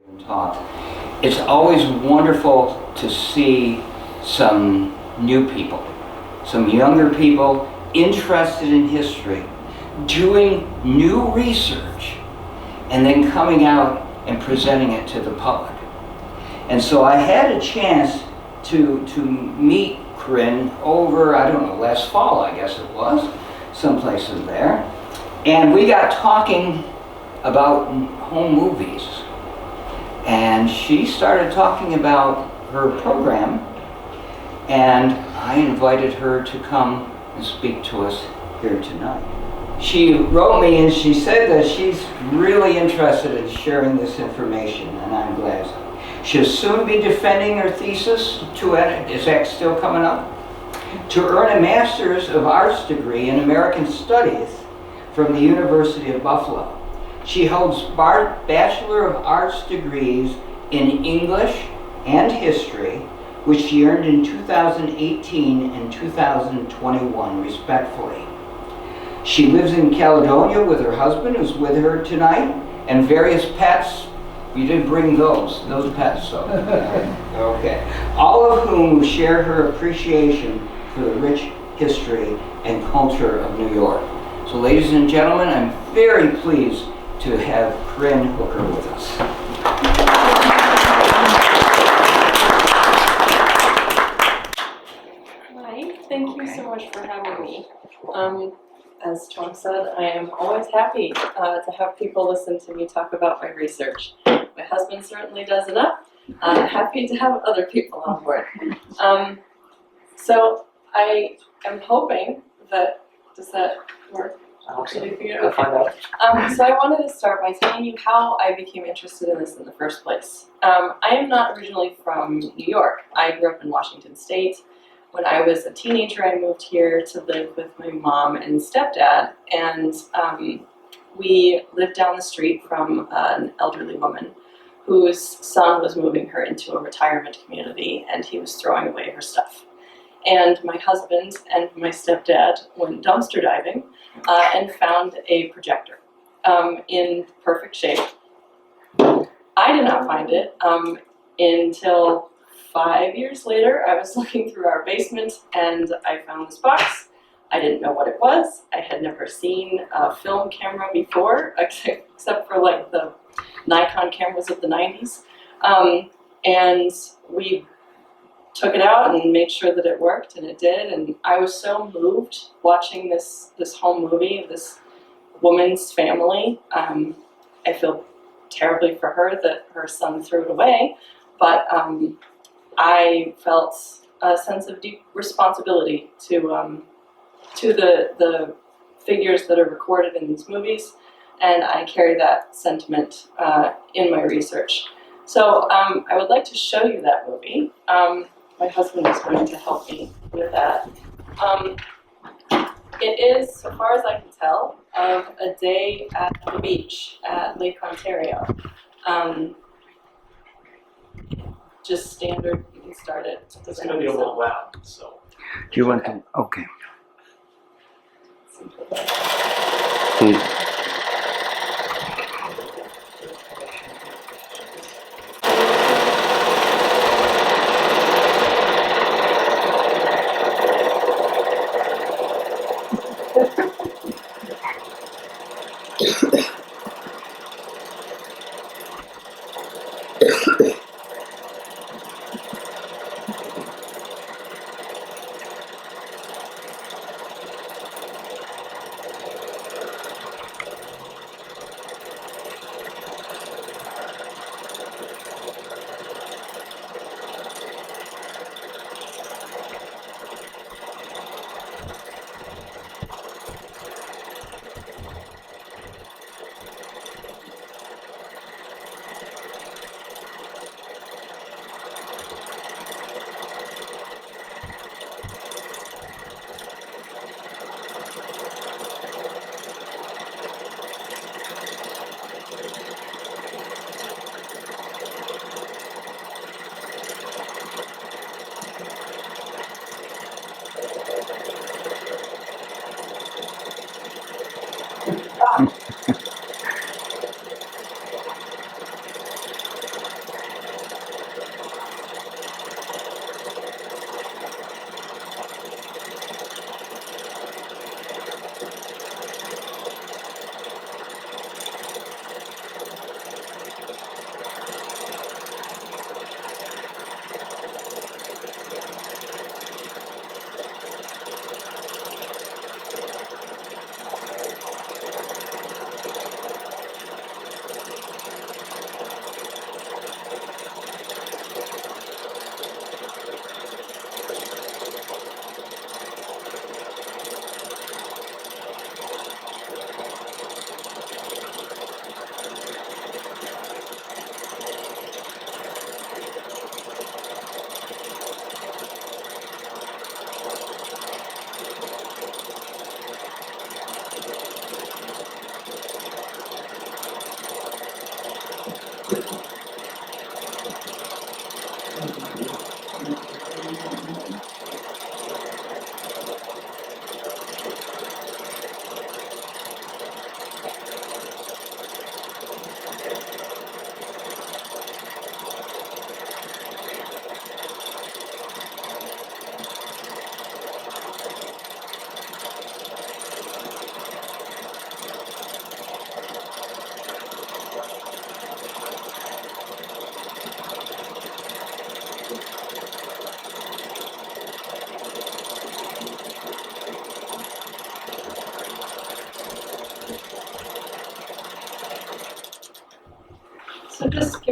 Talk. It's always wonderful to see some new people, some younger people interested in history, doing new research, and then coming out and presenting it to the public. And so I had a chance to meet Corinne over, I don't know, last fall, I guess it was, someplace in there. And we got talking about home movies. And she started talking about her program, and I invited her to come and speak to us here tonight. She wrote me and she said that she's really interested in sharing this information, and I'm glad. She'll soon be defending her thesis is that still coming up? To earn a Master's of Arts degree in American Studies from the University of Buffalo. She holds Bachelor of Arts degrees in English and History, which she earned in 2018 and 2021, respectively. She lives in Caledonia with her husband, who's with her tonight, and various pets. We did bring those pets, so. Okay. All of whom share her appreciation for the rich history and culture of New York. So ladies and gentlemen, I'm very pleased to have Corinne Hooker with us. Hi, thank you so much for having me. As Tom said, I am always happy to have people listen to me talk about my research. My husband certainly does enough. I'm happy to have other people on board. So I am hoping that, does that work? We'll find out. So I wanted to start by telling you how I became interested in this in the first place. I am not originally from New York. I grew up in Washington State. When I was a teenager, I moved here to live with my mom and stepdad, and we lived down the street from an elderly woman whose son was moving her into a retirement community, and he was throwing away her stuff. And my husband and my stepdad went dumpster diving and found a projector in perfect shape. I did not find it until 5 years later. I was looking through our basement and I found this box. I didn't know what it was. I had never seen a film camera before, except for like the Nikon cameras of the 90s. And we took it out and made sure that it worked, and it did. And I was so moved watching this home movie of this woman's family. I feel terribly for her that her son threw it away, but I felt a sense of deep responsibility to the figures that are recorded in these movies, and I carry that sentiment in my research. So I would like to show you that movie. My husband is going to help me with that. It is, so far as I can tell, of a day at the beach at Lake Ontario. Just standard, you can start it. It's going to be a little loud, so. Do you want to? Okay. Please.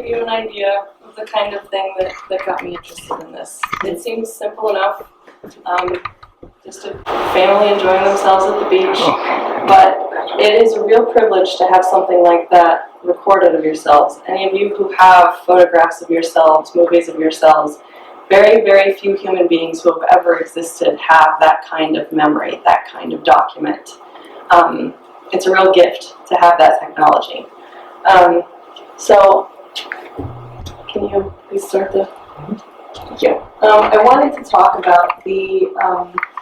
give you an idea of the kind of thing that got me interested in this. It seems simple enough, just a family enjoying themselves at the beach, but it is a real privilege to have something like that recorded of yourselves. Any of you who have photographs of yourselves, movies of yourselves, very, very few human beings who have ever existed have that kind of memory, that kind of document. It's a real gift to have that technology. So, can you please start the... Thank you. I wanted to talk about the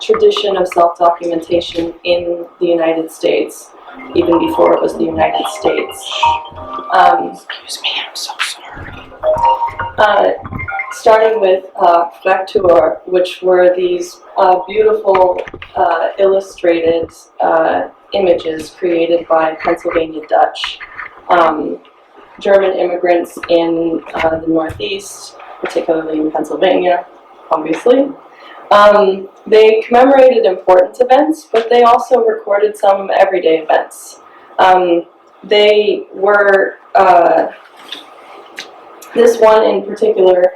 tradition of self-documentation in the United States, even before it was the United States. Excuse me, I'm so sorry. Starting with facture, which were these beautiful illustrated images created by Pennsylvania Dutch German immigrants in the Northeast, particularly in Pennsylvania, obviously. They commemorated important events, but they also recorded some everyday events. They were, this one in particular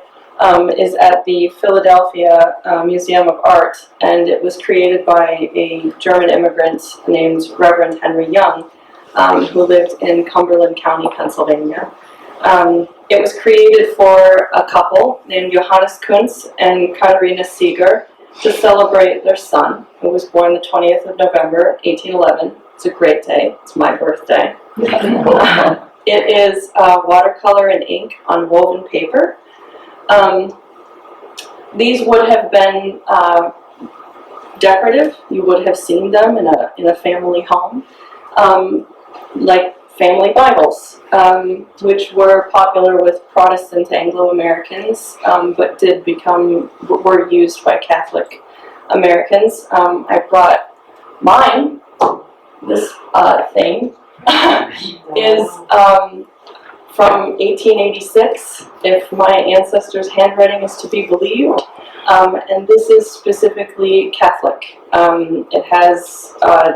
is at the Philadelphia Museum of Art, and it was created by a German immigrant named Reverend Henry Young, who lived in Cumberland County, Pennsylvania. It was created for a couple named Johannes Kunz and Katharina Seeger to celebrate their son, who was born the 20th of November, 1811. It's a great day. It's my birthday. It is watercolor and ink on woven paper. These would have been decorative. You would have seen them in a family home, like family Bibles, which were popular with Protestant Anglo-Americans, but were used by Catholic Americans. I brought mine. This thing is from 1886, if my ancestors' handwriting is to be believed, and this is specifically Catholic. It has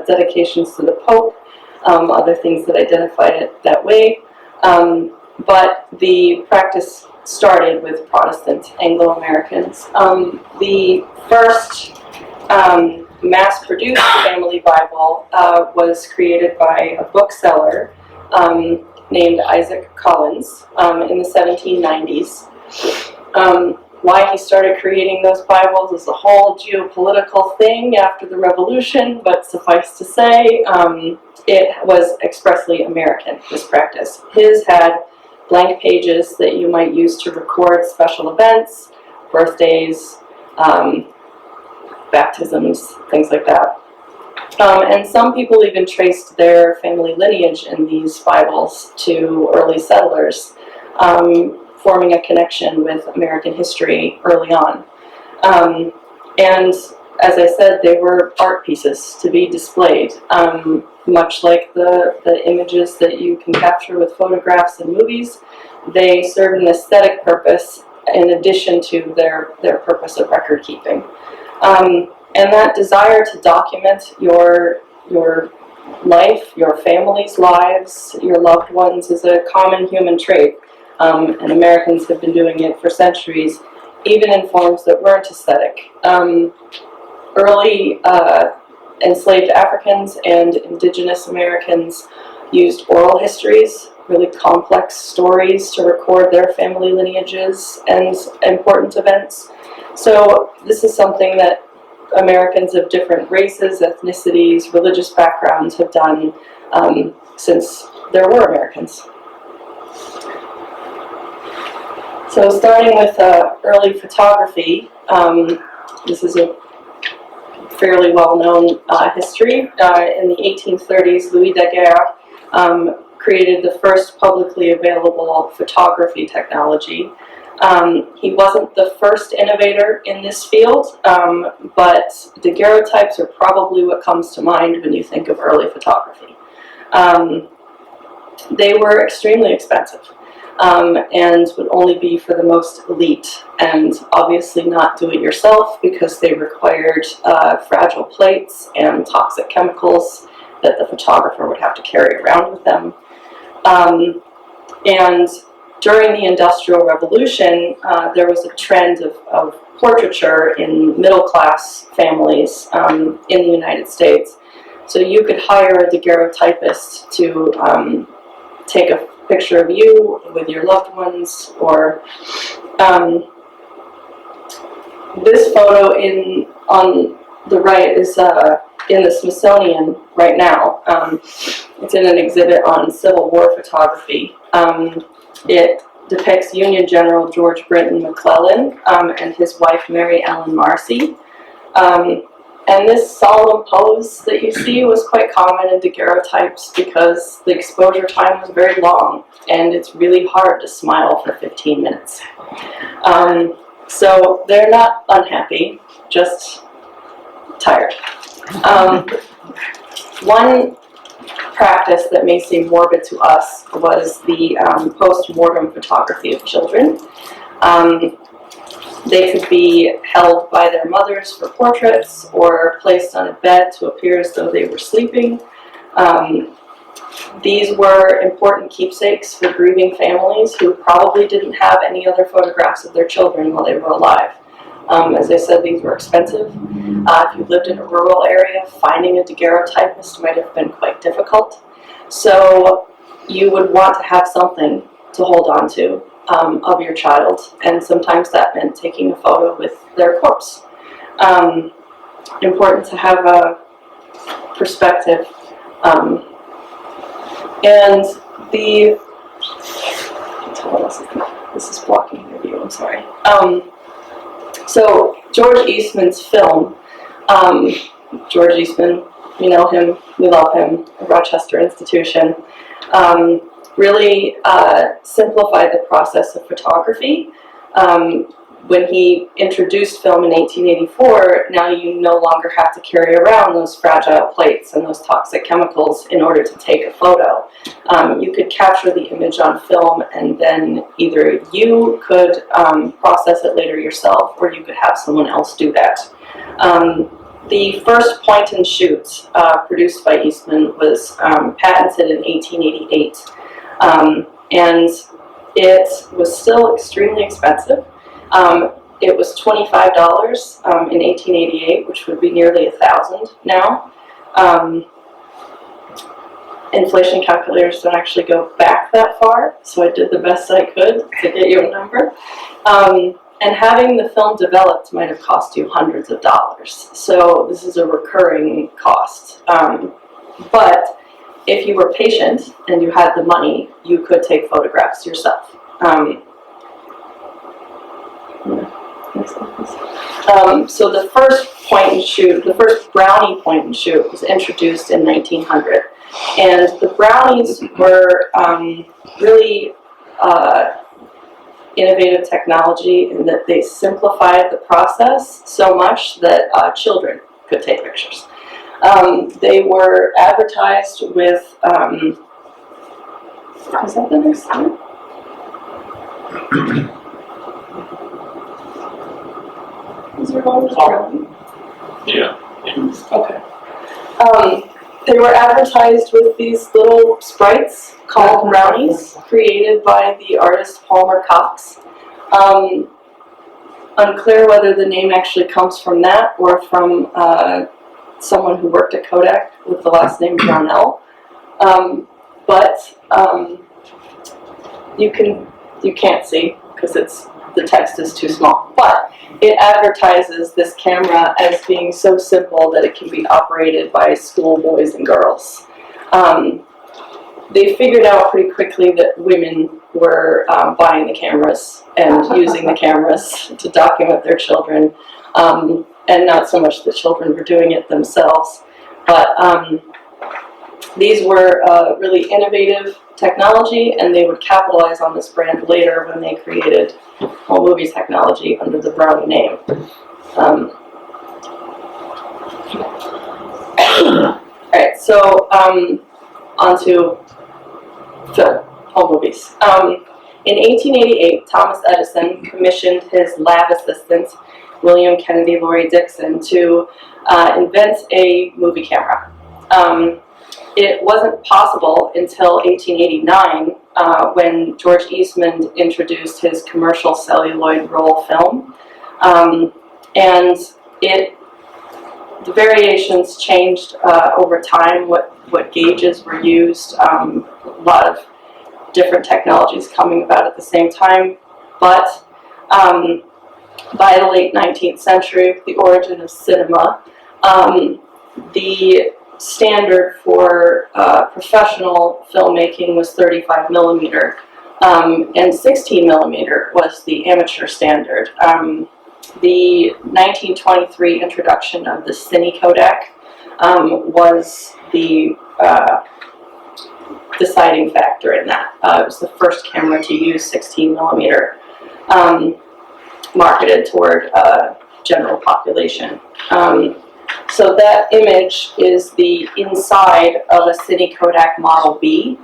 dedications to the Pope, other things that identified it that way, but the practice started with Protestant Anglo-Americans. The first mass-produced family Bible was created by a bookseller named Isaac Collins in the 1790s. Why he started creating those Bibles is a whole geopolitical thing after the Revolution, but suffice to say, it was expressly American, this practice. His had blank pages that you might use to record special events, birthdays, baptisms, things like that. And some people even traced their family lineage in these Bibles to early settlers, forming a connection with American history early on. And as I said, they were art pieces to be displayed, much like the images that you can capture with photographs and movies. They serve an aesthetic purpose in addition to their purpose of record keeping. And that desire to document your life, your family's lives, your loved ones is a common human trait. And Americans have been doing it for centuries, even in forms that weren't aesthetic. Early enslaved Africans and indigenous Americans used oral histories, really complex stories, to record their family lineages and important events. So this is something that Americans of different races, ethnicities, religious backgrounds have done since there were Americans. So starting with early photography, this is a fairly well-known history. In the 1830s, Louis Daguerre created the first publicly available photography technology. He wasn't the first innovator in this field, but daguerreotypes are probably what comes to mind when you think of early photography. They were extremely expensive. And would only be for the most elite, and obviously not do it yourself because they required fragile plates and toxic chemicals that the photographer would have to carry around with them. And during the Industrial Revolution, there was a trend of portraiture in middle-class families in the United States. So you could hire a daguerreotypist to take a picture of you with your loved ones, or this photo on the right is in the Smithsonian right now. It's in an exhibit on Civil War photography. It depicts Union General George Brinton McClellan and his wife Mary Ellen Marcy. And this solemn pose that you see was quite common in daguerreotypes because the exposure time was very long and it's really hard to smile for 15 minutes. So they're not unhappy, just tired. One practice that may seem morbid to us was the post-mortem photography of children. They could be held by their mothers for portraits or placed on a bed to appear as though they were sleeping. These were important keepsakes for grieving families who probably didn't have any other photographs of their children while they were alive. As I said, these were expensive. If you lived in a rural area, finding a daguerreotypist might have been quite difficult. So you would want to have something to hold on to of your child, and sometimes that meant taking a photo with their corpse. Important to have a perspective. And this is blocking your view, I'm sorry. So George Eastman's film, George Eastman, we know him, we love him, Rochester institution, really simplified the process of photography. When he introduced film in 1884, now you no longer have to carry around those fragile plates and those toxic chemicals in order to take a photo. You could capture the image on film, and then either you could process it later yourself, or you could have someone else do that. The first point and shoot produced by Eastman was patented in 1888, and it was still extremely expensive. It was $25 in 1888, which would be nearly $1,000 now. Inflation calculators don't actually go back that far, so I did the best I could to get you a number. And having the film developed might have cost you hundreds of dollars. So this is a recurring cost. But if you were patient and you had the money, you could take photographs yourself. So the first point and shoot, the first Brownie point and shoot was introduced in 1900. And the Brownies were really innovative technology in that they simplified the process so much that children could take pictures. They were advertised with, is that the next slide? Is there one with Brownie? Yeah. Okay. They were advertised with these little sprites called Brownies, created by the artist Palmer Cox. Unclear whether the name actually comes from that or from someone who worked at Kodak with the last name Brownell. You can't see because the text is too small. But it advertises this camera as being so simple that it can be operated by schoolboys and girls. They figured out pretty quickly that women were buying the cameras and using the cameras to document their children, and not so much the children were doing it themselves. But these were really innovative technology, and they would capitalize on this brand later when they created home movie technology under the Brownie name. Alright, so onto film, home movies. In 1888, Thomas Edison commissioned his lab assistant, William Kennedy Laurie Dixon, to invent a movie camera. It wasn't possible until 1889 when George Eastman introduced his commercial celluloid roll film. And the variations changed over time, what gauges were used, a lot of different technologies coming about at the same time. But by the late 19th century, the origin of cinema, the standard for professional filmmaking was 35 millimeter, and 16 millimeter was the amateur standard. The 1923 introduction of the Cine Kodak was the deciding factor in that. It was the first camera to use 16 millimeter, marketed toward general population. So that image is the inside of a Cine Kodak Model B.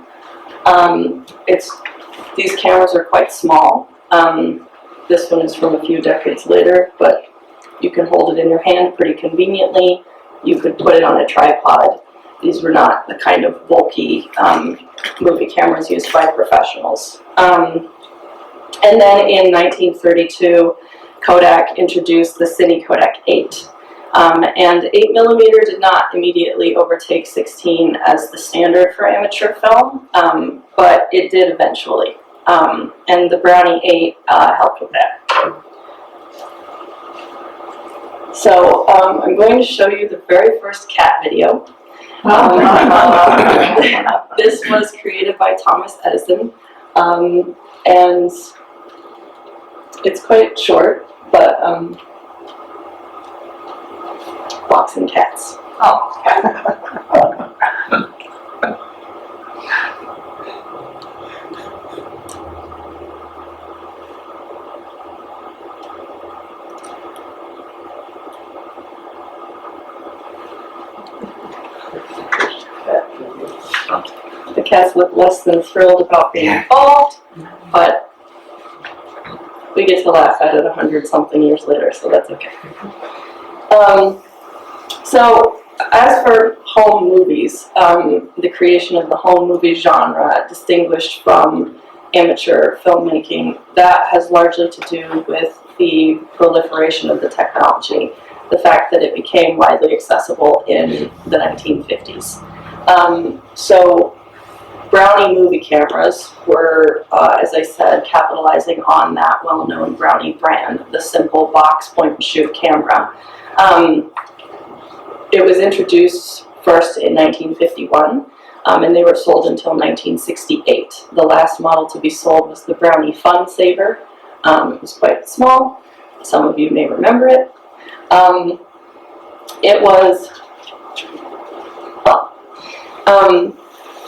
These cameras are quite small. This one is from a few decades later, but you can hold it in your hand pretty conveniently. You could put it on a tripod. These were not the kind of bulky movie cameras used by professionals. And then in 1932, Kodak introduced the Cine Kodak 8. And 8 millimeter did not immediately overtake 16 as the standard for amateur film, but it did eventually. And the Brownie 8 helped with that. So I'm going to show you the very first cat video. This was created by Thomas Edison, and it's quite short, but boxing cats. Oh, The cats look less than thrilled about being involved, but we get to laugh at it 100-something years later, so that's okay. So, as for home movies, the creation of the home movie genre distinguished from amateur filmmaking, that has largely to do with the proliferation of the technology, the fact that it became widely accessible in the 1950s. So Brownie movie cameras were, as I said, capitalizing on that well-known Brownie brand, the simple box point-and-shoot camera. It was introduced first in 1951, and they were sold until 1968. The last model to be sold was the Brownie Fun Saver. It was quite small. Some of you may remember it. It was,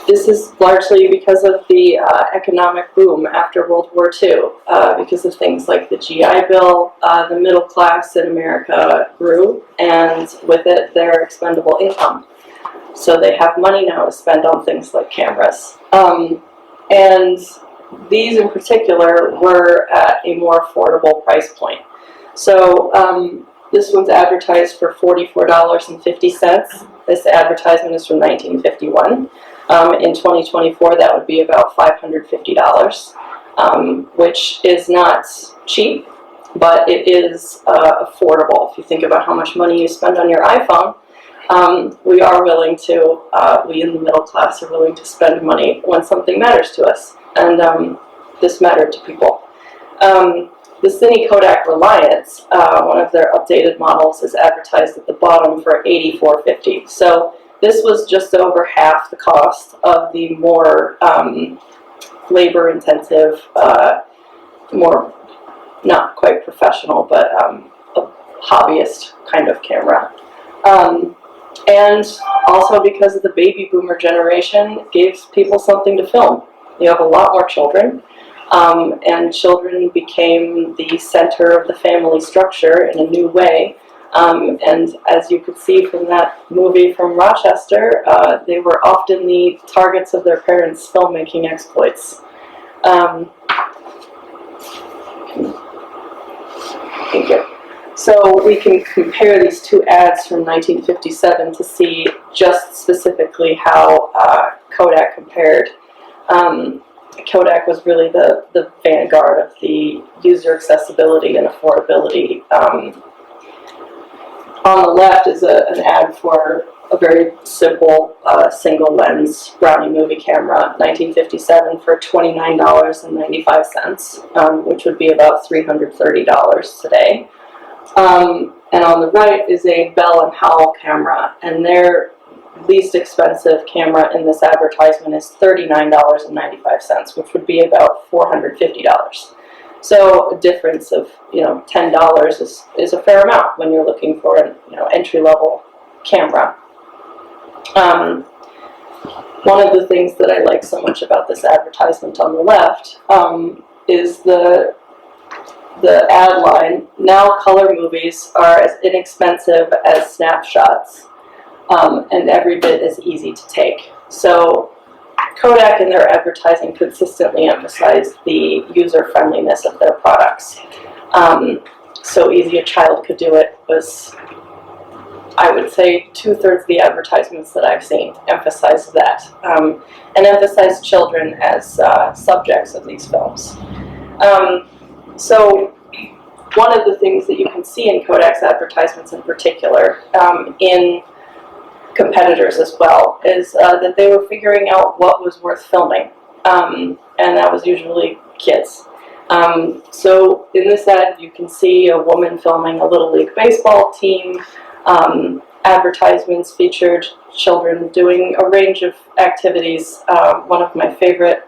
this is largely because of the economic boom after World War II, because of things like the GI Bill. The middle class in America grew, and with it, their expendable income. So they have money now to spend on things like cameras. And these in particular were at a more affordable price point. So this one's advertised for $44.50. This advertisement is from 1951. In 2024, that would be about $550, which is not cheap, but it is affordable. If you think about how much money you spend on your iPhone, we are willing to, we in the middle class are willing to spend money when something matters to us, and this mattered to people. The Cine Kodak Reliance, one of their updated models, is advertised at the bottom for $84.50. So this was just over half the cost of the more labor-intensive, more not quite professional, but a hobbyist kind of camera. And also because of the baby boomer generation, it gave people something to film. You have a lot more children, and children became the center of the family structure in a new way. And as you could see from that movie from Rochester, they were often the targets of their parents' filmmaking exploits. Thank you. So we can compare these two ads from 1957 to see just specifically how Kodak compared. Kodak was really the vanguard of the user accessibility and affordability. On the left is an ad for a very simple single lens Brownie movie camera, 1957, for $29.95, which would be about $330 today. And on the right is a Bell and Howell camera, and their least expensive camera in this advertisement is $39.95, which would be about $450. So a difference of $10 is a fair amount when you're looking for an entry-level camera. One of the things that I like so much about this advertisement on the left is the ad line, "Now color movies are as inexpensive as snapshots, and every bit as easy to take." So Kodak in their advertising consistently emphasized the user-friendliness of their products. So easy a child could do it was, I would say, 2/3 of the advertisements that I've seen emphasize that, and emphasize children as subjects of these films. So one of the things that you can see in Kodak's advertisements in particular, in competitors as well, is that they were figuring out what was worth filming, and that was usually kids. So in this ad you can see a woman filming a Little League baseball team. Advertisements featured children doing a range of activities. One of my favorite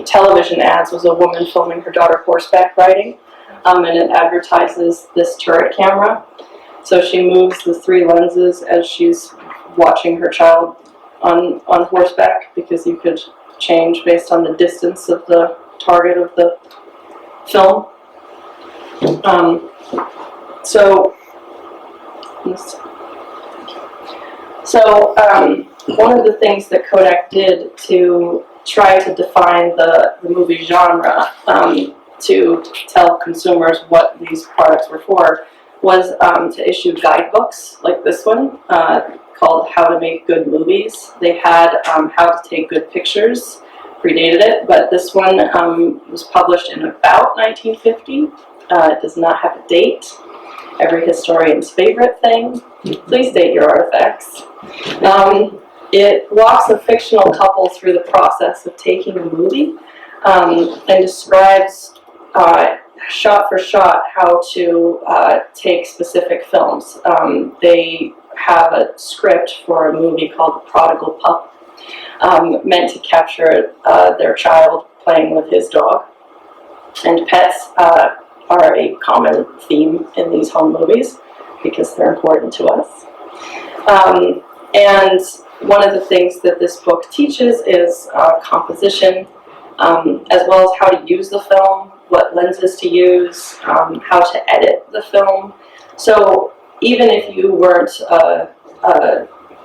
television ads was a woman filming her daughter horseback riding, and it advertises this turret camera. So she moves the 3 lenses as she's watching her child on horseback, because you could change based on the distance of the target of the film. One of the things that Kodak did to try to define the movie genre, to tell consumers what these products were for, was to issue guidebooks like this one, called How to Make Good Movies. They had How to Take Good Pictures, predated it, but this one was published in about 1950. It does not have a date. Every historian's favorite thing. Please date your artifacts. It walks a fictional couple through the process of taking a movie, and describes shot for shot how to take specific films. They have a script for a movie called The Prodigal Pup, meant to capture their child playing with his dog. And pets are a common theme in these home movies because they're important to us. And one of the things that this book teaches is composition, as well as how to use the film, what lenses to use, how to edit the film. So even if you weren't,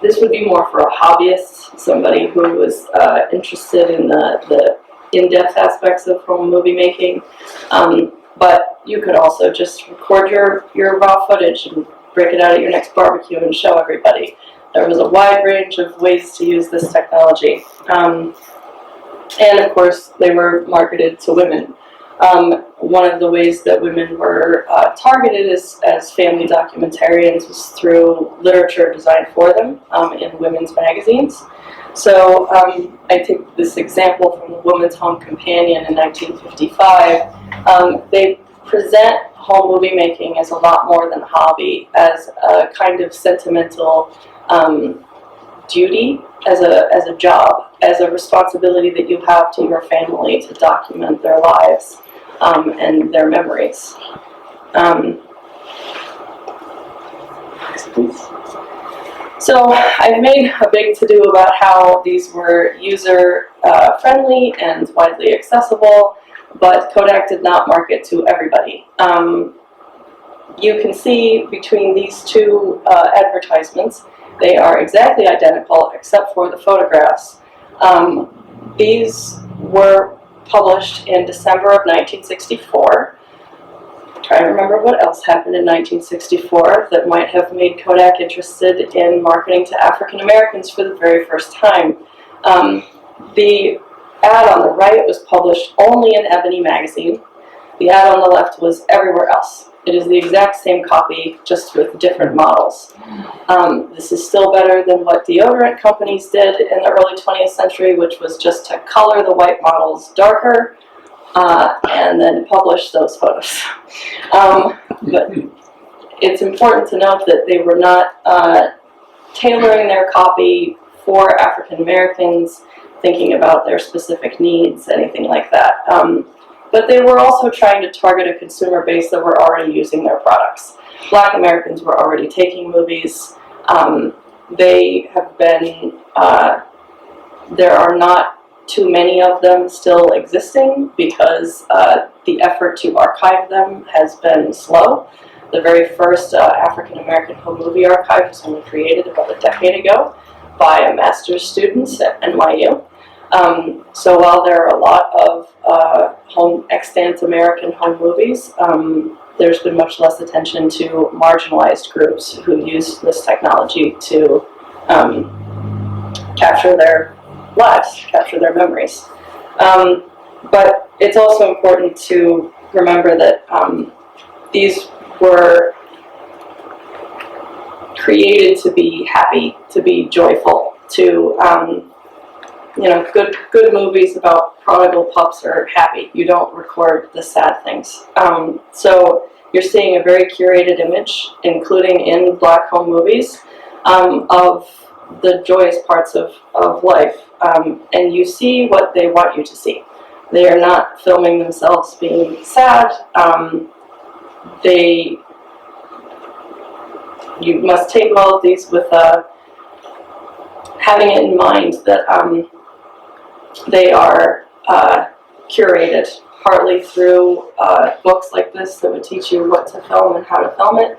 this would be more for a hobbyist, somebody who was interested in the in-depth aspects of home movie making. But you could also just record your raw footage and break it out at your next barbecue and show everybody. There was a wide range of ways to use this technology. And of course, they were marketed to women. One of the ways that women were targeted as family documentarians was through literature designed for them in women's magazines. So I take this example from the Woman's Home Companion in 1955. They present home movie making as a lot more than a hobby, as a kind of sentimental duty, as a job, as a responsibility that you have to your family to document their lives and their memories. So I've made a big to-do about how these were user-friendly and widely accessible, but Kodak did not market to everybody. You can see between these two advertisements, they are exactly identical except for the photographs. These were published in December of 1964. trying to remember what else happened in 1964 that might have made Kodak interested in marketing to African Americans for the very first time. The ad on the right was published only in Ebony magazine. The ad on the left was everywhere else. It is the exact same copy, just with different models. This is still better than what deodorant companies did in the early 20th century, which was just to color the white models darker and then publish those photos. But it's important to note that they were not tailoring their copy for African Americans, thinking about their specific needs, anything like that. But they were also trying to target a consumer base that were already using their products. Black Americans were already taking movies. They have been, there are not too many of them still existing because the effort to archive them has been slow. The very first African American home movie archive was only created about a decade ago by a master's student at NYU. So while there are a lot of extant American home movies, there's been much less attention to marginalized groups who use this technology to capture their lives, capture their memories. But it's also important to remember that these were created to be happy, to be joyful, to good movies about prodigal pups are happy. You don't record the sad things. So you're seeing a very curated image, including in Black home movies, of the joyous parts of life. And you see what they want you to see. They are not filming themselves being sad. You must take all of these with having it in mind that they are curated, partly through books like this that would teach you what to film and how to film it,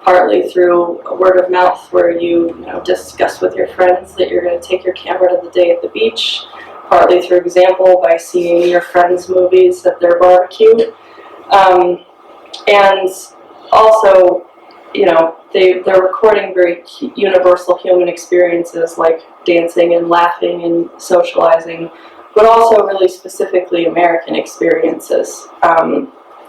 partly through word of mouth where you discuss with your friends that you're going to take your camera to the day at the beach, partly through example by seeing your friends' movies at their barbecue, and also they're recording very universal human experiences like dancing and laughing and socializing, but also really specifically American experiences,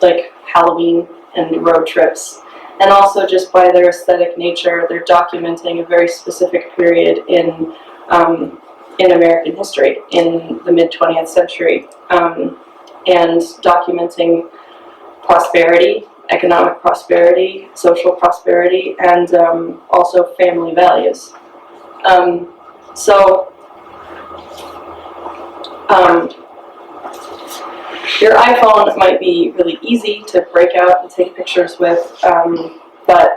like Halloween and road trips. And also just by their aesthetic nature, they're documenting a very specific period in American history in the mid-20th century, and documenting prosperity, economic prosperity, social prosperity, and also family values. Your iPhone might be really easy to break out and take pictures with, but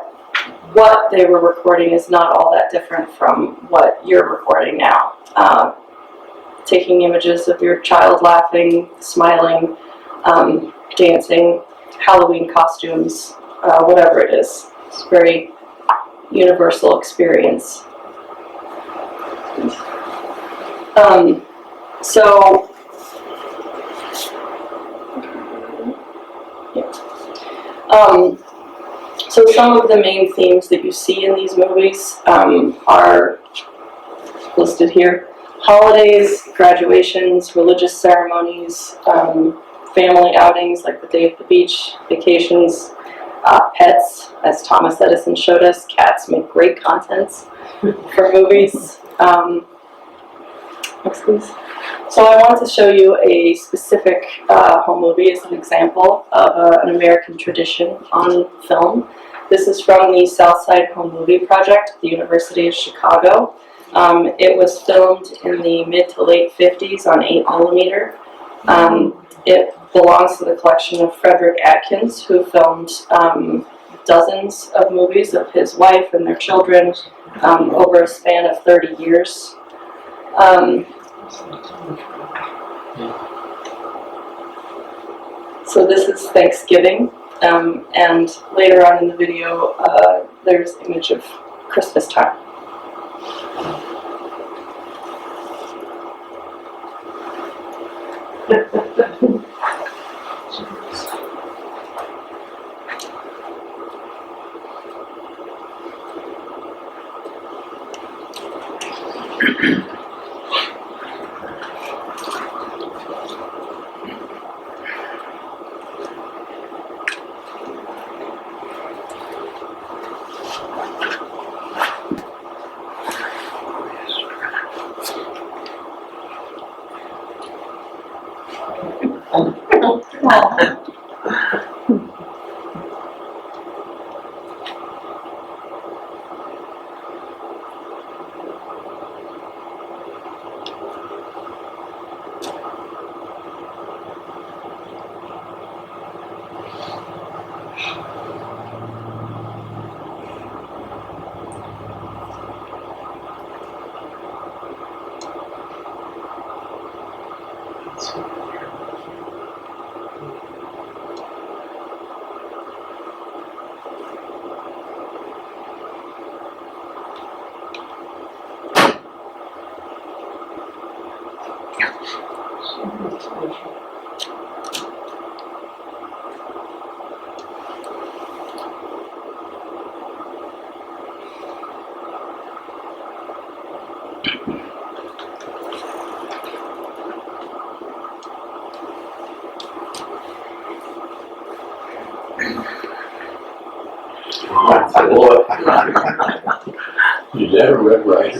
what they were recording is not all that different from what you're recording now. Taking images of your child laughing, smiling, dancing, Halloween costumes, whatever it is. It's a very universal experience. So some of the main themes that you see in these movies are listed here. Holidays, graduations, religious ceremonies, family outings like the day at the beach, vacations, pets, as Thomas Edison showed us, cats make great contents for movies. Next, please. So I wanted to show you a specific home movie as an example of an American tradition on film. This is from the Southside Home Movie Project at the University of Chicago. It was filmed in the mid to late 50s on 8mm. It belongs to the collection of Frederick Atkins, who filmed dozens of movies of his wife and their children over a span of 30 years. So this is Thanksgiving, and later on in the video there's an image of Christmas time. You never read right.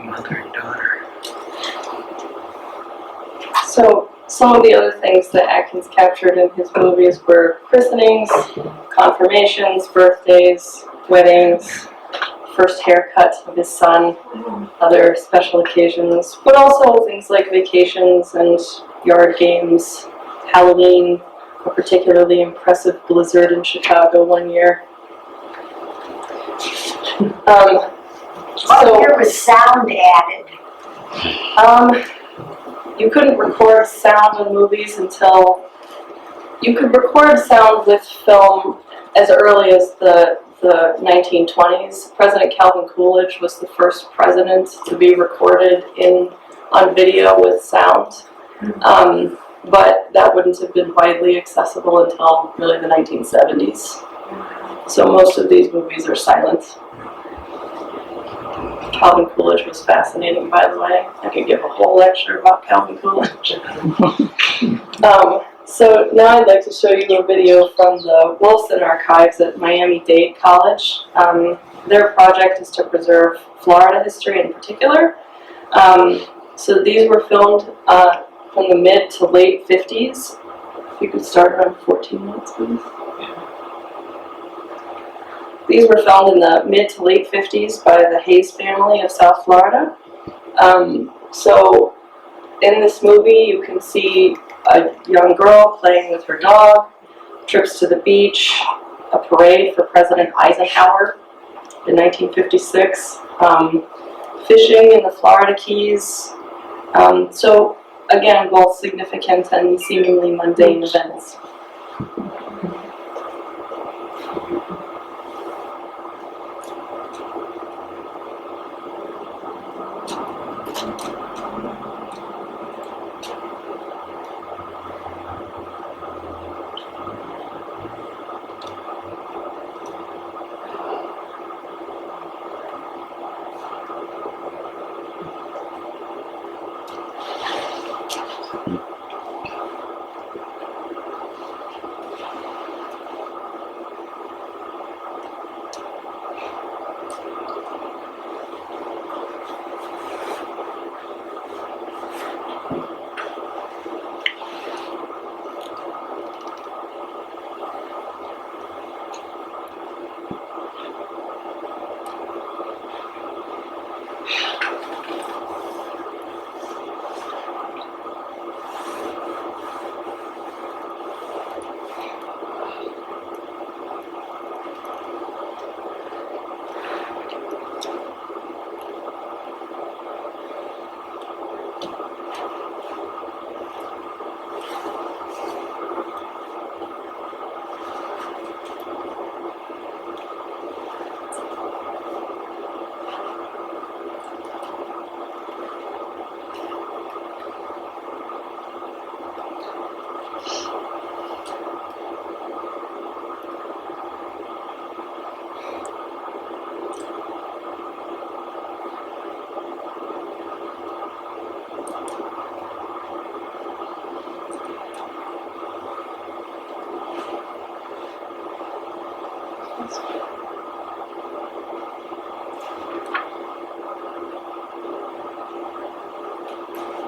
Mother and daughter. So some of the other things that Atkins captured in his movies were christenings, confirmations, birthdays, weddings, first haircut of his son, other special occasions, but also things like vacations and yard games, Halloween, a particularly impressive blizzard in Chicago one year. Oh, there was sound added. You couldn't record sound in movies until you could record sound with film as early as the 1920s. President Calvin Coolidge was the first president to be recorded on video with sound, but that wouldn't have been widely accessible until really the 1970s. So most of these movies are silent. Calvin Coolidge was fascinating, by the way. I could give a whole lecture about Calvin Coolidge. So now I'd like to show you a video from the Wilson Archives at Miami-Dade College. Their project is to preserve Florida history in particular. So these were filmed from the mid to late 50s. If you could start around 14 minutes, please. These were filmed in the mid to late 50s by the Hayes family of South Florida. So in this movie, you can see a young girl playing with her dog, trips to the beach, a parade for President Eisenhower in 1956, fishing in the Florida Keys. So again, both significant and seemingly mundane events. I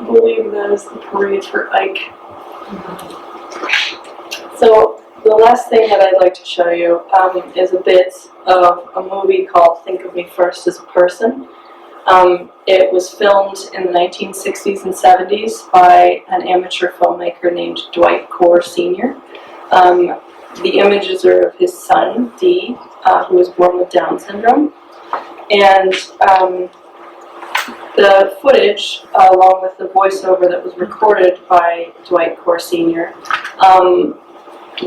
believe that is the parade for Ike. So the last thing that I'd like to show you is a bit of a movie called Think of Me First as a Person. It was filmed in the 1960s and 70s by an amateur filmmaker named Dwight Core Sr. The images are of his son, Dee, who was born with Down syndrome. And the footage, along with the voiceover that was recorded by Dwight Core Sr.,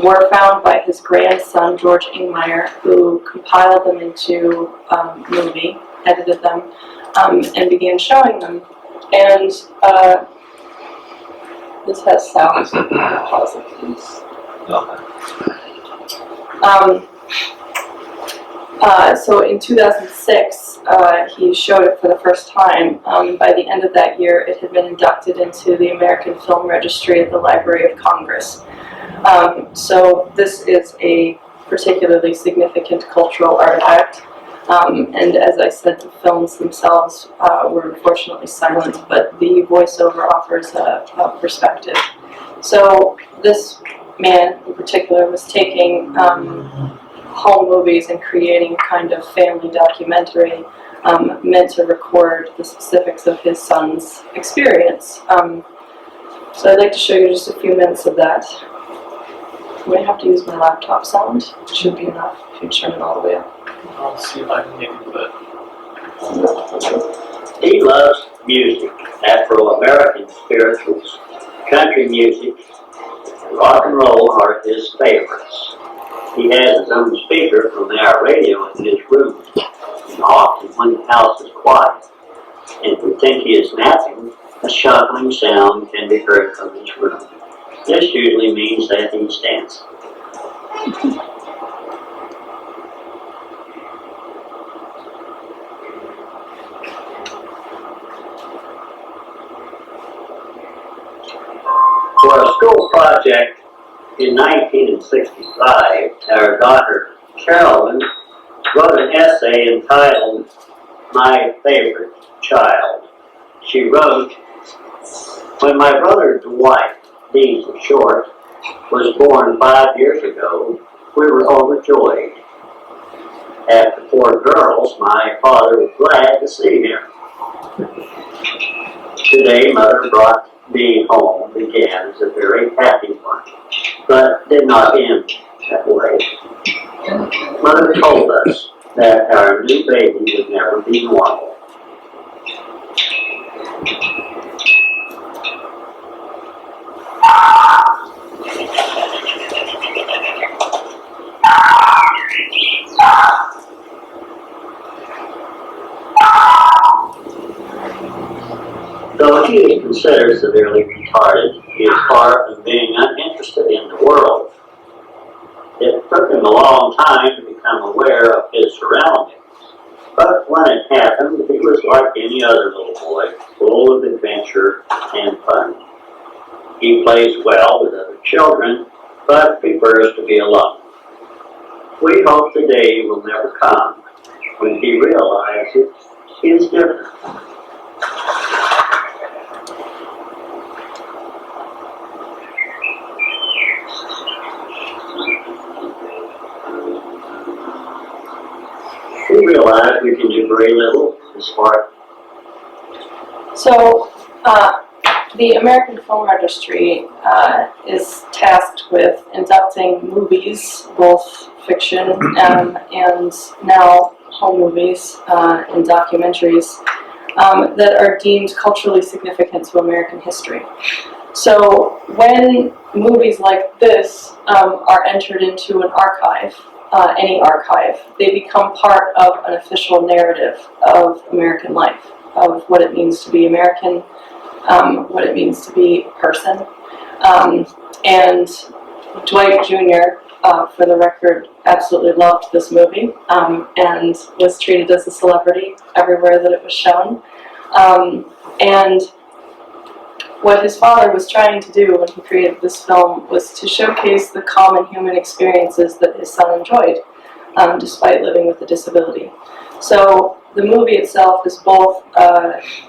were found by his grandson, George Ingmeyer, who compiled them into a movie, edited them, and began showing them. And this has sounds. Pause it, please. So in 2006, he showed it for the first time. By the end of that year, it had been inducted into the American Film Registry at the Library of Congress. So this is a particularly significant cultural artifact. And as I said, the films themselves were unfortunately silent, but the voiceover offers a perspective. So this man in particular was taking home movies and creating a kind of family documentary meant to record the specifics of his son's experience. So I'd like to show you just a few minutes of that. I might have to use my laptop sound. It should be enough if you turn it all the way up. I'll see if I can make it good. He loves music, Afro-American spirituals, country music, and rock and roll are his favorites. He has his own speaker from our radio in his room, and often when the house is quiet and we think he is napping, a shuffling sound can be heard from his room. This usually means that he's dancing. For a school project in 1965, our daughter Carolyn wrote an essay entitled My Favorite Child. She wrote, "When my brother Dwight, Dean for short, was born 5 years ago, we were overjoyed. After 4 girls, my father was glad to see him. Today, Mother brought being home began as a very happy one, but did not end that way. Mother told us that our new baby would never be normal. Though he is considered severely retarded, he is far from being uninterested in the world. It took him a long time to become aware of his surroundings, but when it happened, he was like any other little boy, full of adventure and fun. He plays well with other children, but prefers to be alone. We hope the day will never come when he realizes he is different." We realize we can do very little as far. So the American Film Registry is tasked with inducting movies, both fiction and now home movies and documentaries that are deemed culturally significant to American history. So when movies like this are entered into an archive, any archive, they become part of an official narrative of American life, of what it means to be American, what it means to be a person. And Dwight Jr., for the record, absolutely loved this movie and was treated as a celebrity everywhere that it was shown. And what his father was trying to do when he created this film was to showcase the common human experiences that his son enjoyed. despite living with a disability. So the movie itself is both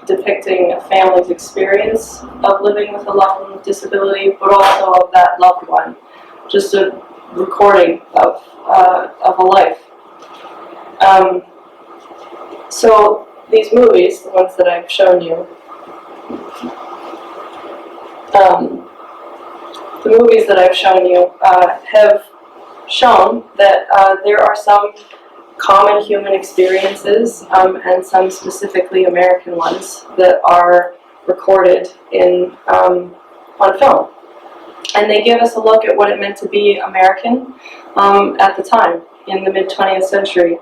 depicting a family's experience of living with a loved one with disability, but also of that loved one, just a recording of a life. So these movies, the ones that I've shown you, have shown that there are some common human experiences and some specifically American ones that are recorded on film. And they give us a look at what it meant to be American at the time, in the mid-20th century.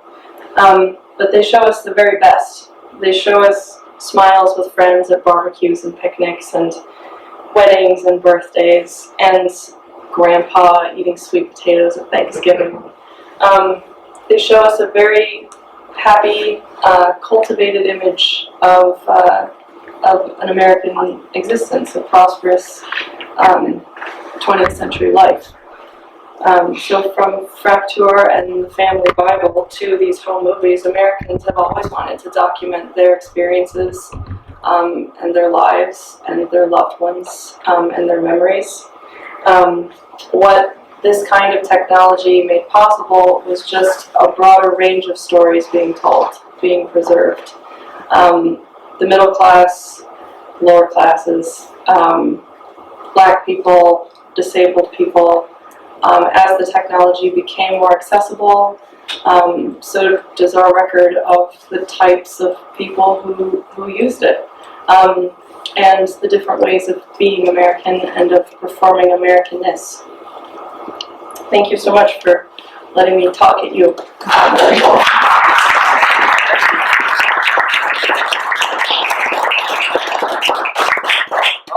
But they show us the very best. They show us smiles with friends at barbecues and picnics and weddings and birthdays and grandpa eating sweet potatoes at Thanksgiving. They show us a very happy, cultivated image of an American existence, a prosperous 20th century life. So from Fraktur and the Family Bible to these home movies, Americans have always wanted to document their experiences and their lives and their loved ones and their memories. What this kind of technology made possible was just a broader range of stories being told, being preserved. The middle class, lower classes, black people, disabled people. As the technology became more accessible, so does our record of the types of people who used it, and the different ways of being American and of performing Americanness. Thank you so much for letting me talk at you.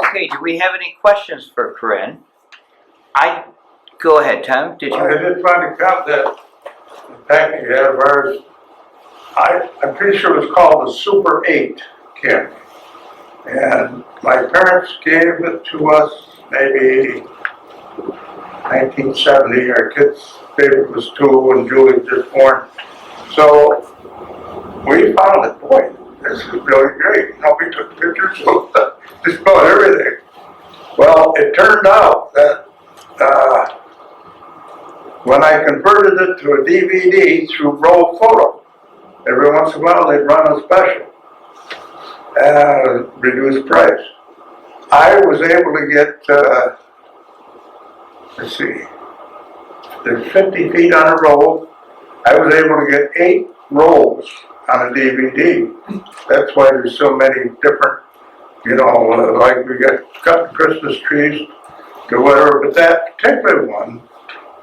Okay, do we have any questions for Corinne? Go ahead, Tom. Did you? I just wanted to count that pack you had of ours. I'm pretty sure it was called the Super 8 camp. And my parents gave it to us maybe 1970. Our kid's favorite was 2 and Julie just born. So we found it. Boy, this is really great. You know, we took pictures of just about everything. Well, it turned out that when I converted it to a DVD through Roll Photo, every once in a while they'd run a special at a reduced price. I was able to get, let's see, there's 50 feet on a roll. I was able to get 8 rolls on a DVD. That's why there's so many different, you know, like we got cutting Christmas trees or whatever, but that particular one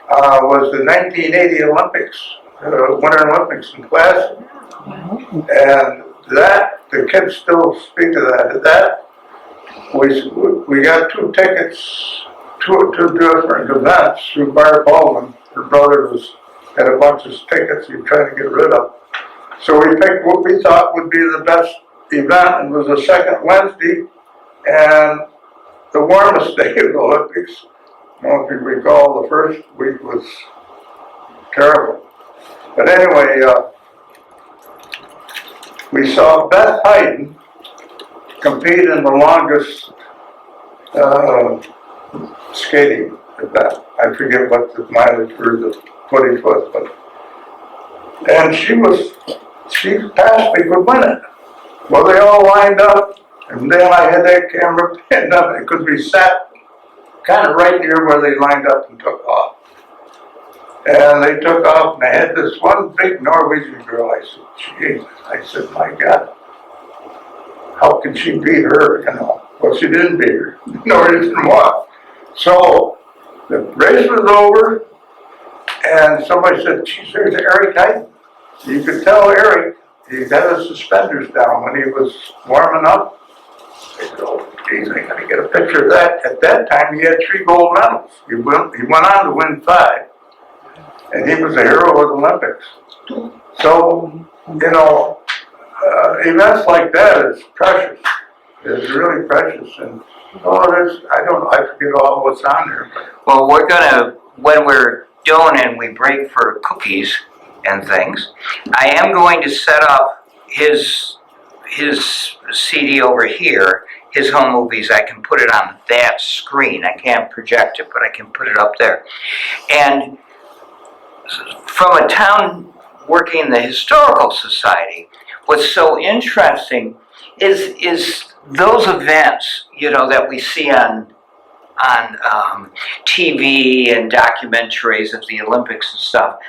was the 1980 Olympics, Winter Olympics in Glasgow. And that, the kids still speak of that. That, we got 2 tickets, two different events through Barb Baldwin. Her brother had a bunch of tickets he was trying to get rid of. So we picked what we thought would be the best event. It was the second Wednesday, and the warmest day of the Olympics. I don't know if you recall, the first week was terrible. But anyway, we saw Beth Hayden compete in the longest skating event. I forget what the mileage or the footage was, but and she passed me for winning. Well, they all lined up, and then I had that camera pinned up because we sat kind of right near where they lined up and took off. And they took off, and I had this one big Norwegian girl. I said, "Geez," I said, "My God, how can she beat her?" You know. Well, she didn't beat her. No reason why. So the race was over, and somebody said, "Geez, there's Eric Hayden." You could tell Eric, he had his suspenders down when he was warming up. I said, "Oh, geez, I gotta get a picture of that." At that time, he had 3 gold medals. He went on to win 5. And he was a hero of the Olympics. So, you know, events like that is precious. It's really precious. And, I forget all what's on there. Well, we're gonna, when we're doing and we break for cookies, and things. I am going to set up his CD over here, his home movies. I can put it on that screen. I can't project it, but I can put it up there. And from a town working in the Historical Society, what's so interesting is those events, you know, that we see on TV and documentaries of the Olympics and stuff.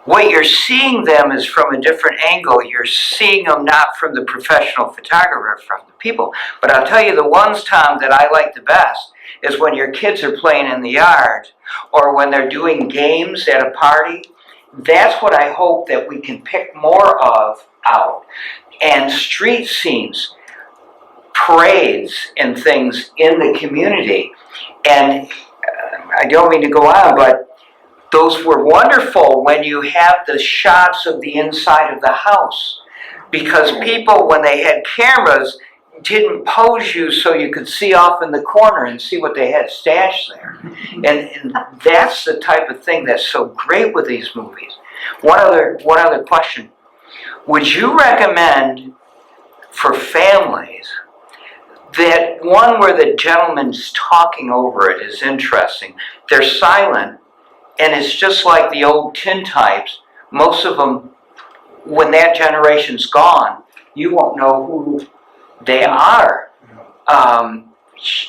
What you're seeing them is from a different angle. You're seeing them not from the professional photographer, from the people. But I'll tell you, the ones, Tom, that I like the best is when your kids are playing in the yard or when they're doing games at a party. That's what I hope that we can pick more of out. And street scenes, parades and things in the community. And I don't mean to go on, but those were wonderful when you have the shots of the inside of the house. Because people, when they had cameras, didn't pose you so you could see off in the corner and see what they had stashed there. And that's the type of thing that's so great with these movies. One other question. Would you recommend for families that one where the gentleman's talking over it is interesting? They're silent, and it's just like the old tintypes. Most of them, when that generation's gone, you won't know who they are.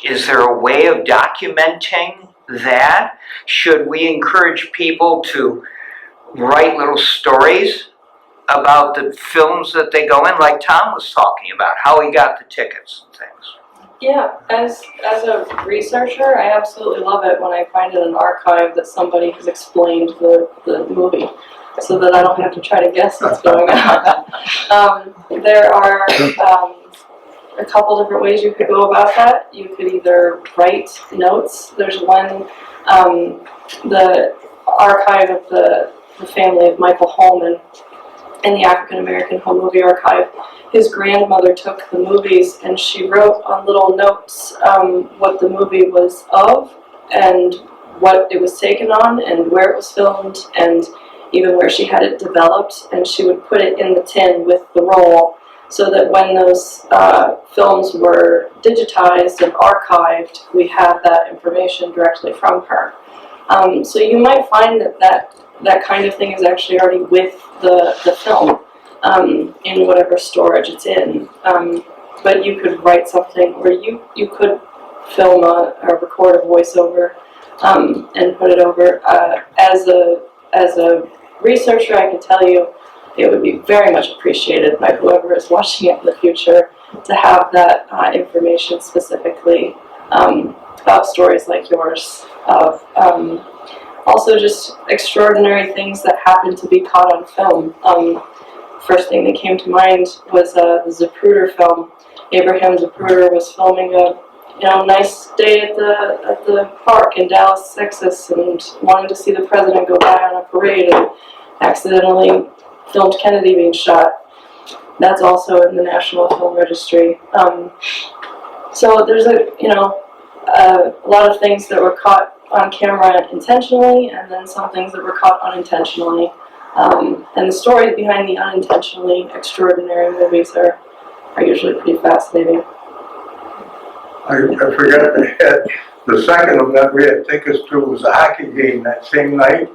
Is there a way of documenting that? Should we encourage people to write little stories about the films that they go in, like Tom was talking about, how he got the tickets and things? Yeah, as a researcher, I absolutely love it when I find in an archive that somebody has explained the movie, so that I don't have to try to guess what's going on. There are a couple different ways you could go about that. You could either write notes. There's one, the archive of the family of Michael Holman in the African American Home Movie Archive. His grandmother took the movies and she wrote on little notes what the movie was of and what it was taken on and where it was filmed and even where she had it developed, and she would put it in the tin with the roll so that when those films were digitized and archived, we have that information directly from her. So you might find that kind of thing is actually already with the film in whatever storage it's in. But you could write something, or you could film or record a voiceover and put it over. As a researcher, I can tell you it would be very much appreciated by whoever is watching it in the future to have that information specifically about stories like yours, of also just extraordinary things that happen to be caught on film. First thing that came to mind was the Zapruder film. Abraham Zapruder was filming a nice day at the park in Dallas, Texas, and wanted to see the president go by on a parade and accidentally filmed Kennedy being shot. That's also in the National Film Registry. So there's a lot of things that were caught on camera intentionally, and then some things that were caught unintentionally. And the stories behind the unintentionally extraordinary movies are usually pretty fascinating. I forgot they had the second one that we had tickets to was a hockey game that same night.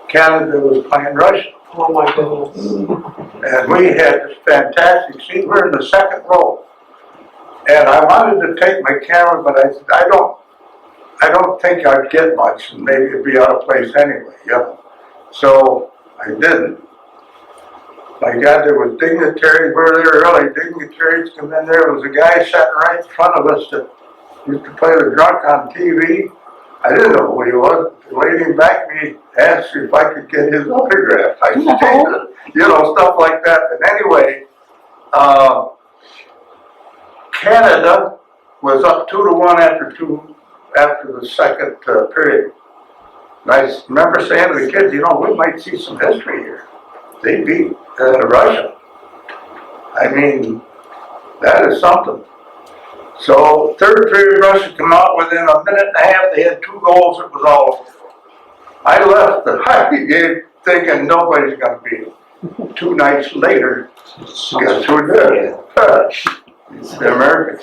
Canada was playing Russia. Oh my goodness. And we had this fantastic seat. We're in the second row. And I wanted to take my camera, but I said, I don't think I'd get much, and maybe it'd be out of place anyway, So I didn't. My God, there was dignitaries, we were there early, dignitaries come in there. There was a guy sitting right in front of us that used to play the drunk on TV. I didn't know who he was. The lady back me asked if I could get his autograph. I said, stuff like that. But anyway, Canada was up 2-1 after the second period. And I remember saying to the kids, we might see some history here. They beat Russia. I mean, that is something. So, third period, Russia come out within a minute and a half. They had 2 goals. It was all over. I left the hockey game thinking nobody's gonna beat them. 2 nights later, guess who did? The Americans.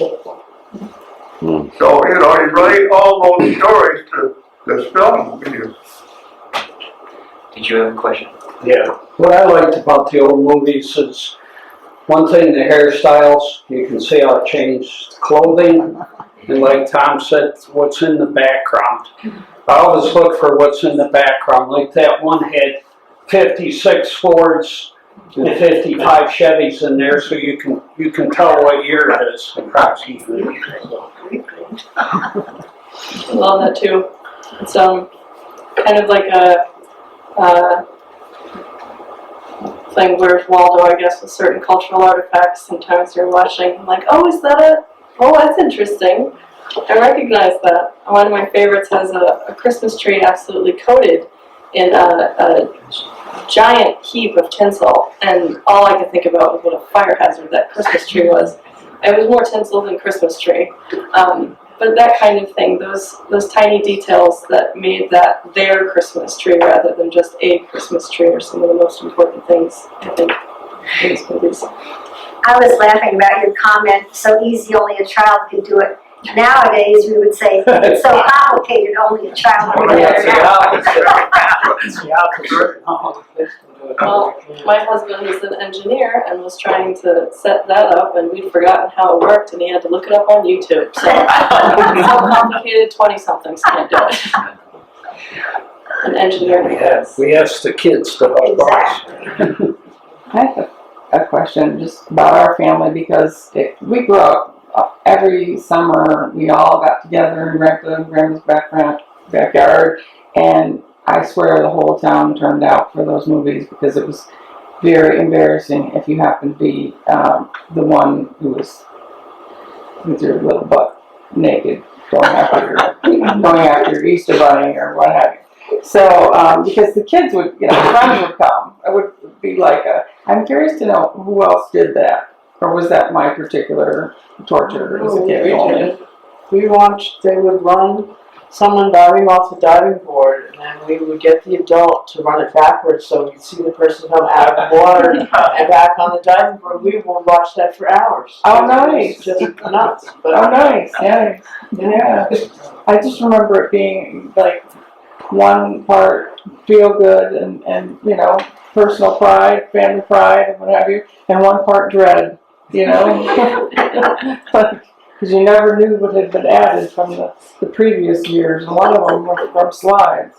So, you know, you relate all those stories to this film. Did you have a question? Yeah. What I liked about the old movies is, one thing, the hairstyles. You can see how it changed clothing. And like Tom said, what's in the background. I always look for what's in the background. Like that one had 56 Fords and 55 Chevys in there, so you can tell what year it is approximately. I love that too. It's kind of like a thing, where's Waldo, I guess, with certain cultural artifacts. Sometimes you're watching, like, oh, is that oh, that's interesting. I recognize that. One of my favorites has a Christmas tree absolutely coated in a giant heap of tinsel, and all I could think about was what a fire hazard that Christmas tree was. It was more tinsel than Christmas tree. But that kind of thing, those tiny details that made that their Christmas tree rather than just a Christmas tree, are some of the most important things, I think, in these movies. I was laughing about your comment, so easy, only a child could do it. Nowadays, we would say, it's so complicated, only a child could do That's it. the opposite. Well, my husband is an engineer and was trying to set that up, and we'd forgotten how it worked, and he had to look it up on YouTube. So, it's so complicated, 20-somethings can't do it. An engineer. We asked the kids to help us. I have a question just about our family, because we grew up every summer. We all got together in grandma's backyard, and I swear the whole town turned out for those movies, because it was very embarrassing if you happened to be the one who was with your little butt naked going after your Easter bunny or what have you. So, because the kids would, friends would come. It would be like I'm curious to know who else did that. Or was that my particular torture as a kid only? We watched, they would run someone diving off the diving board, and then we would get the adult to run it backwards so we'd see the person come out of the water and back on the diving board. We would watch that for hours. Oh, nice. Just nuts. But Oh, nice. Yeah. I just remember it being like one part feel good and personal pride, family pride, and what have you, and one part dread, because you never knew what had been added from the previous years. A lot of them were from slides.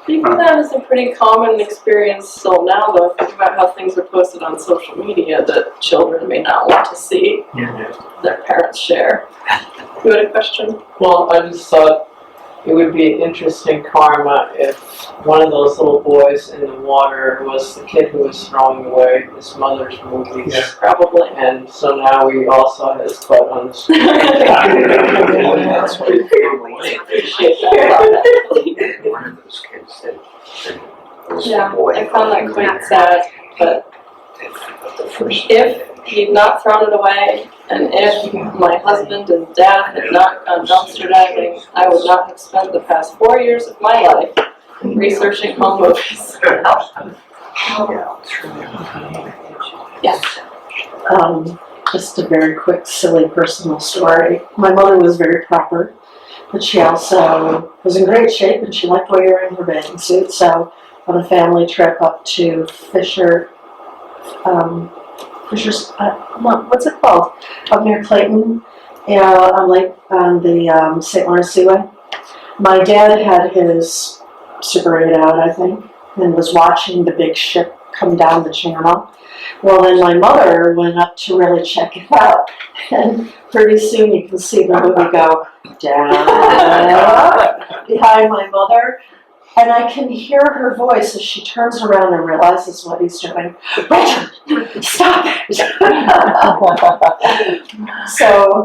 Even that is a pretty common experience still now, though. Think about how things are posted on social media that children may not want to see their parents share. You had a question? well, I just thought it would be an interesting karma if one of those little boys in the water was the kid who was throwing away his mother's movies. Yeah. Probably. And so now we all saw his butt on the screen. That's what Appreciate that. One of those kids that was Yeah, the boy. I found that quite sad, but The first. if he'd not thrown it away, and if my husband and dad had not gone dumpster diving, I would not have spent the past 4 years of my life researching home movies. Yes. Just a very quick, silly personal story. My mother was very proper, but she also was in great shape, and she liked wearing her bathing suit. So on a family trip up to Fisher's, what's it called? Up near Clayton, on the St. Lawrence Seaway. My dad had his Super 8 out, I think, and was watching the big ship come down the channel. Well, then my mother went up to really check it out, and pretty soon you can see the movie go down behind my mother, and I can hear her voice as she turns around and realizes what he's doing. Richard, stop it! So,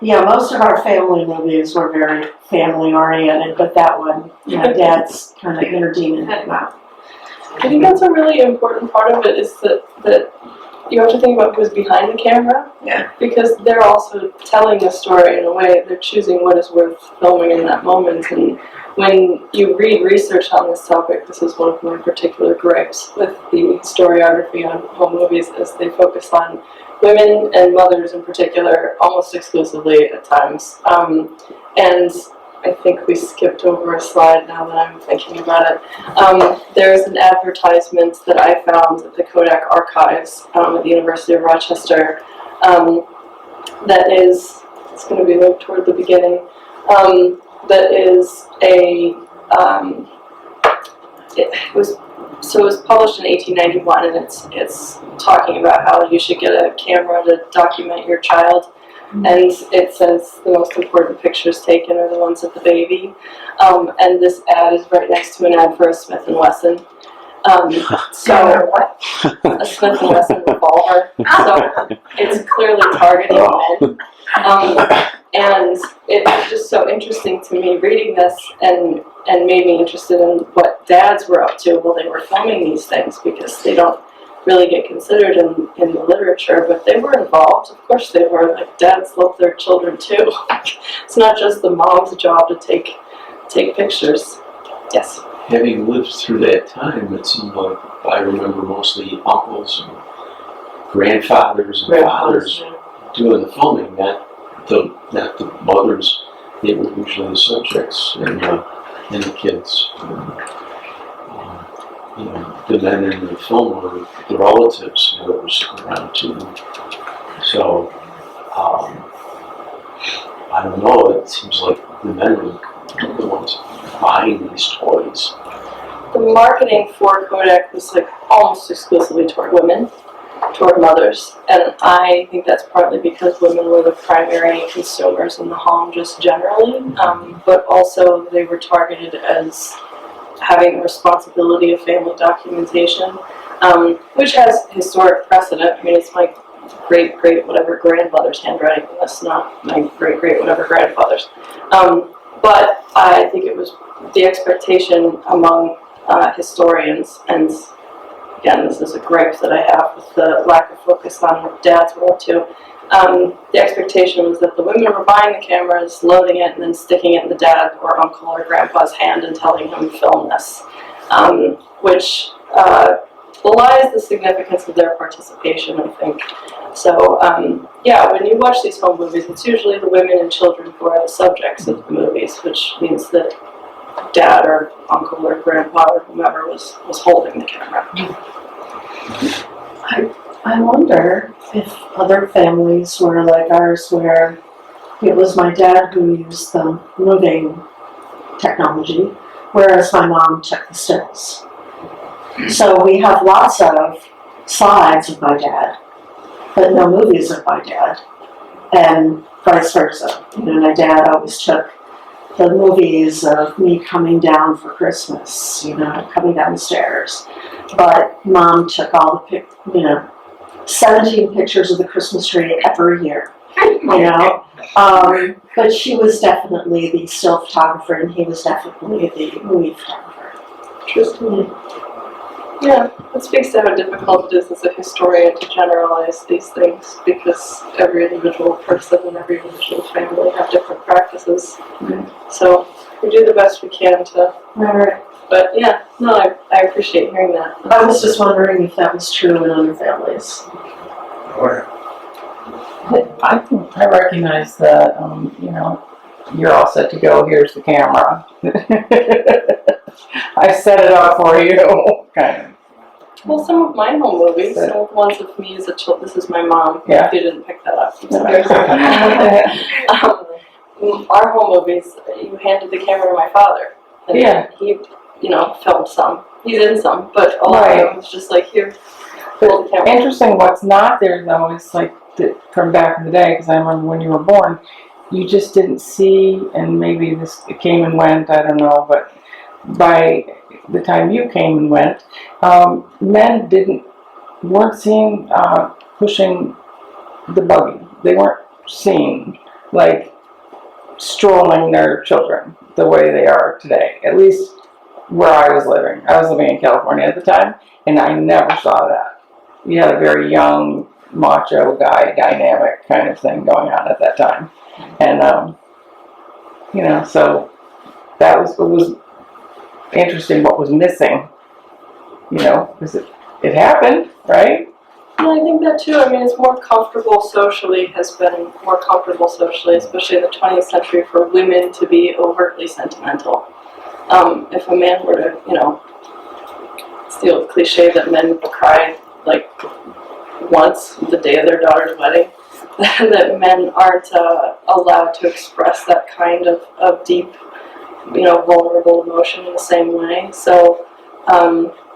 most of our family movies were very family-oriented, but that one, Dad's kind of inner demon had him out. I think that's a really important part of it, is that you have to think about who's behind the camera. Yeah. Because they're also telling a story in a way. They're choosing what is worth filming in that moment, and when you read research on this topic, this is one of my particular gripes with the historiography on home movies, is they focus on women and mothers in particular almost exclusively at times. And I think we skipped over a slide now that I'm thinking about it. There's an advertisement that I found at the Kodak Archives at the University of Rochester that is, it's going to be linked toward the beginning, that is it was published in 1891, and it's talking about how you should get a camera to document your child. And it says the most important pictures taken are the ones of the baby. And this ad is right next to an ad for a Smith & Wesson. So a Smith & Wesson revolver. So it's clearly targeting men. And it was just so interesting to me reading this, and made me interested in what dads were up to while they were filming these things, because they don't really get considered in the literature, but they were involved. Of course they were. Like, dads love their children too. It's not just the mom's job to take pictures. Yes. Having lived through that time, it seemed like I remember mostly uncles and grandfathers and fathers doing the filming, not the mothers. They were usually the subjects and the kids. The men in the film were the relatives that were sticking around too. So, I don't know, it seems like the men were the ones buying these toys. The marketing for Kodak was like almost exclusively toward women, toward mothers, and I think that's partly because women were the primary consumers in the home just generally, but also they were targeted as having the responsibility of family documentation, which has historic precedent. I mean, it's my great whatever grandmother's handwriting, that's not my great whatever grandfather's. But I think it was the expectation among historians, and again, this is a gripe that I have with the lack of focus on what dads were up to. The expectation was that the women were buying the cameras, loading it, and then sticking it in the dad or uncle or grandpa's hand and telling him to film this, which belies the significance of their participation, I think. So, yeah, when you watch these home movies, it's usually the women and children who are the subjects of the movies, which means that dad or uncle or grandpa or whomever was holding the camera. I wonder if other families were like ours, where it was my dad who used the moving technology, whereas my mom took the stills. So we have lots of slides of my dad, but no movies of my dad, and vice versa. My dad always took the movies of me coming down for Christmas, coming down the stairs. But Mom took all the 17 pictures of the Christmas tree every year, but she was definitely the still photographer, and he was definitely the movie photographer. Interesting. Yeah, it speaks to how difficult it is as a historian to generalize these things, because every individual person and every individual family have different practices. So we do the best we can to. Right. But yeah, no, I appreciate hearing that. I was just wondering if that was true in other families. I think I recognize that, you're all set to go, here's the camera. I set it up for you, kind of. Well, some of my home movies, some of the ones of me as a child, this is my mom, Yeah. if you didn't pick that up. Our home movies, you handed the camera to my father. And Yeah. he, filmed some. He's in some, but a lot of them was just like, here, hold the camera. Interesting, what's not there though is like from back in the day, because I remember when you were born, you just didn't see, and maybe this came and went, I don't know, but by the time you came and went, men weren't seen pushing the buggy. They weren't seen like strolling their children the way they are today, at least where I was living. I was living in California at the time, and I never saw that. You had a very young, macho guy, dynamic kind of thing going on at that time. And, so that was what was interesting. What was missing, you know, because it happened, right? Yeah, I think that too. I mean, it's more comfortable socially, has been more comfortable socially, especially in the 20th century, for women to be overtly sentimental. If a man were to, you know, it's the old cliche that men cry like once the day of their daughter's wedding, that men aren't allowed to express that kind of deep, you know, vulnerable emotion in the same way. So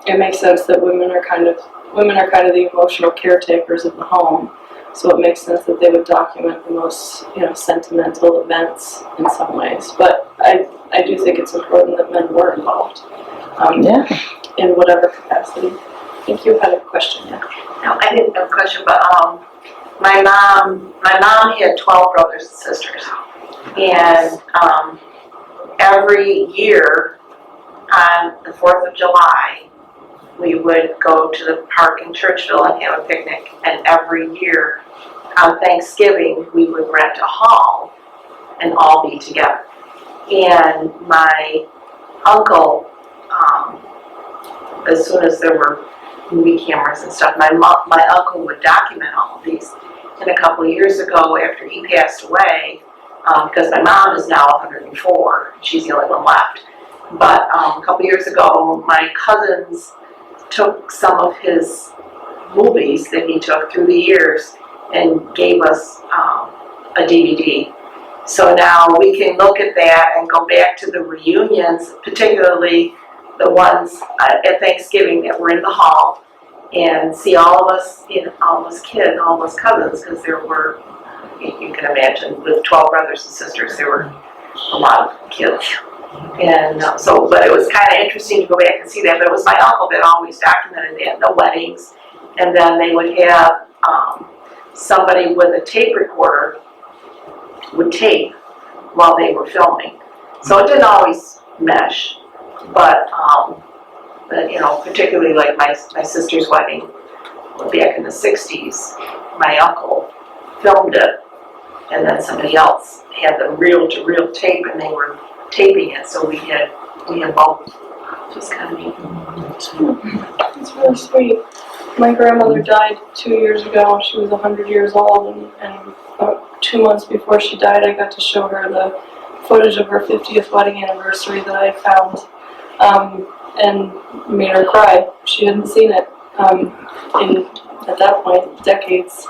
it makes sense that women are kind of the emotional caretakers of the home. So it makes sense that they would document the most, you know, sentimental events in some ways. But I do think it's important that men were involved in whatever capacity. I think you had a question. Yeah. No, I didn't have a question, but my mom had 12 brothers and sisters, and every year on the 4th of July, we would go to the park in Churchville and have a picnic, and every year on Thanksgiving, we would rent a hall and all be together. And my uncle, as soon as there were movie cameras and stuff, my uncle would document all of these. And a couple of years ago, after he passed away, because my mom is now 104, she's the only one left, but a couple of years ago, my cousins took some of his movies that he took through the years and gave us a DVD. So now we can look at that and go back to the reunions, particularly the ones at Thanksgiving that were in the hall, and see all of us, you know, all of us kids, all of us cousins, because there were, you can imagine, with 12 brothers and sisters, there were a lot of kids. And but it was kind of interesting to go back and see that. But it was my uncle that always documented that, the weddings, and then they would have somebody with a tape recorder would tape while they were filming. So it didn't always mesh, but you know, particularly like my sister's wedding back in the 60s, my uncle filmed it, and then somebody else had the reel-to-reel tape, and they were taping it, so we had both. Just kind of neat. It's really sweet. My grandmother died 2 years ago. She was 100 years old, and about 2 months before she died, I got to show her the footage of her 50th wedding anniversary that I found, and made her cry. She hadn't seen it at that point, decades.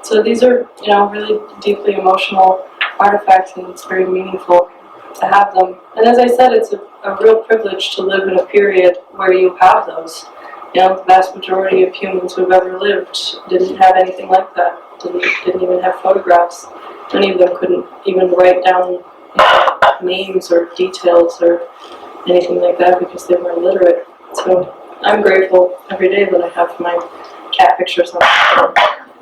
So these are, you know, really deeply emotional artifacts, and it's very meaningful to have them. And as I said, it's a real privilege to live in a period where you have those. You know, the vast majority of humans who've ever lived didn't have anything like that. Didn't even have photographs. Many of them couldn't even write down names or details or anything like that because they were illiterate. So I'm grateful every day that I have my cat pictures on my phone,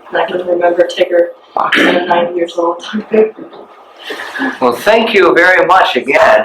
and I can remember Tigger when I'm 9 years old. Well, thank you very much again.